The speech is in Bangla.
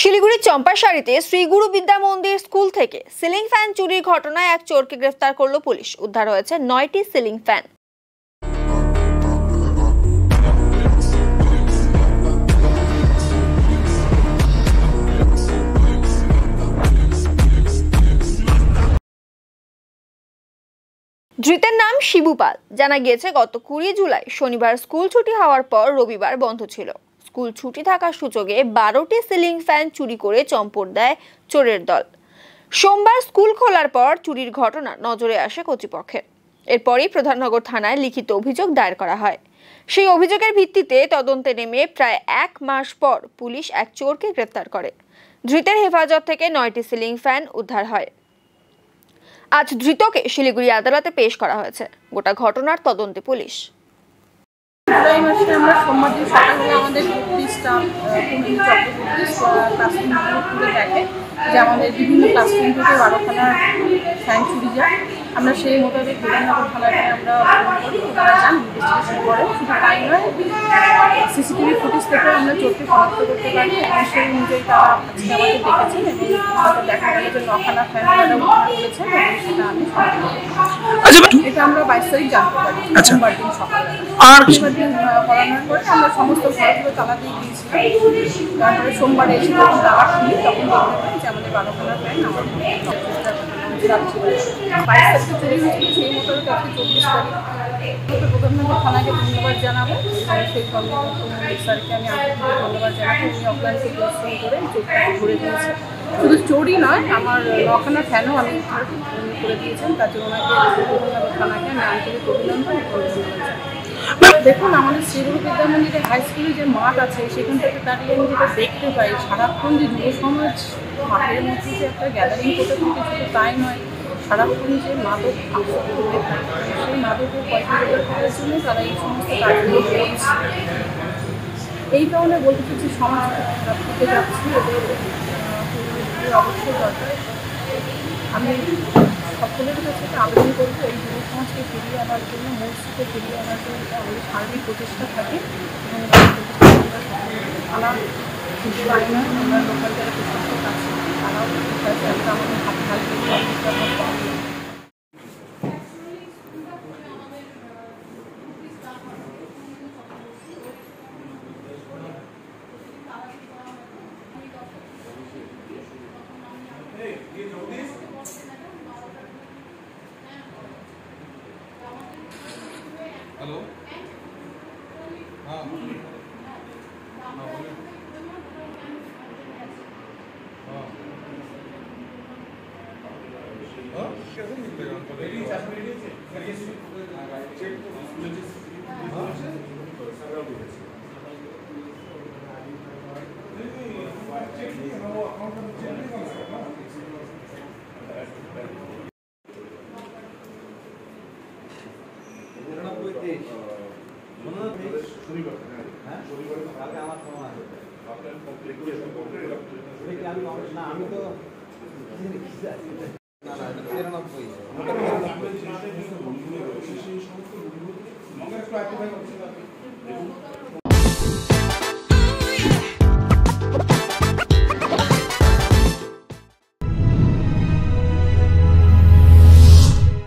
শিলিগুড়ির চম্পাশাড়িতে শ্রী গুরু বিদ্যা মন্দির স্কুল থেকে সিলিং ফ্যান চুরির ঘটনায় এক চোরকে গ্রেফতার করল পুলিশ। উদ্ধার হয়েছে 9টি সিলিং ফ্যান। ধৃতের নাম শিবু পাল। জানা গিয়েছে গত 20 জুলাই শনিবার স্কুল ছুটি হওয়ার পর রবিবার বন্ধ ছিল। স্কুল ছুটি থাকার সুযোগে 12টি সিলিং ফ্যান চুরি করে চম্পট দেয় চোরের দল। সোমবার স্কুল খোলার পর চুরির ঘটনা নজরে আসে কর্তৃপক্ষের। এরপরই প্রধাননগর থানায় লিখিত অভিযোগ দায়ের করা হয়। সেই অভিযোগের ভিত্তিতে তদন্তে নেমে প্রায় 1 মাস পর পুলিশ এক চোরকে গ্রেফতার করে। ধৃতের হেফাজত থেকে 9টি সিলিং ফ্যান উদ্ধার হয়। আজ ধৃতকে শিলিগুড়ি আদালতে পেশ করা হয়েছে। গোটা ঘটনার তদন্তে পুলিশ। জুলাই মাসে আমরা সোমবার দিন সকালে আমাদের স্টাফ ক্লাসরুমে দেখে যে আমাদের বিভিন্ন ক্লাসরুম থেকে 12খানা ফ্যান চুরি যায়। আমরা সেই মোতাবেক প্রধাননগর থানায় আমরা ফোন করি, ওনারা যান, ইনভেস্টিগেশন করেন। শুধু তাই নয়, সিসিটিভি ফুটেজ থেকে আমরা চোরকে শনাক্ত করতে পারি এবং সেই অনুযায়ী তারা আজকে আমাকে দেখেছেন এবং আমাদের দেখা গেল যে 9খানা ফ্যান তারা উদ্ধার করেছেন এবং সেটা আমি এটা আমরা 22 তারিখ জানতে পারি, সোমবার দিন সকালে। সোমবার দিন করানোর পরে আমরা সমস্ত ঘরগুলো তালা দিয়ে দিয়েছিলাম। তারপরে সোমবারে এসে যখন তালা খুলি তখন দেখতে পাই যে আমাদের 12খানা ফ্যান আমাদের 22 তারিখে চুরি হয়েছিল। সেই মোতাবেক আজকে 24 তারিখ প্রধাননগর থানাকে ধন্যবাদ জানাবো। সেই সঙ্গে মন্দির স্যারকে আমি আন্তরিক ধন্যবাদ জানাবো। উনি অফলাইনকে পরিশ্রম করে চোরটা ধরে দিয়েছে। শুধু চোরই নয়, আমার 9খানা ফ্যানও আমি করে দিয়েছেন। তার জন্য ওনাকে প্রধাননগর থানাকে আমি আন্তরিক অভিনন্দন এবং ধন্যবাদ জানাই। দেখুন, আমাদের শ্রী গুরু বিদ্যা মন্দিরে হাই স্কুলে যে মাঠ আছে সেখান থেকে দাঁড়িয়ে আমি যেটা দেখতে পাই, সারাক্ষণ যে যুব সমাজ মাঠের মধ্যে যে একটা গ্যাদারিং করতে থাকে, শুধু তাই নয়, সারাক্ষণ যে মাদক আসক্ত হয়ে থাকে, সেই মাদকের পয়সা জোগাড় করার জন্য তারা এই সমস্ত কাজগুলো করছে। এই কারণে বলতে চাইছি সমাজ খারাপ দিকে যাচ্ছে, এদের অবশ্যই দরকার। আমি সকলের কাছে আবেদন করবো এই যুব সমাজকে ফিরিয়ে আনার জন্য, মসজিদকে ফিরিয়ে আনার জন্য আমাদের সার্বিক প্রচেষ্টা থাকে এবং থানা শুধু তাই নয়, আমরা লোকাল যারা প্রশাসক আছে তারাও একটা আমাদের হাত হালকে हेलो हाँ बोलिए हाँ कैसे निकलेगा আমি তো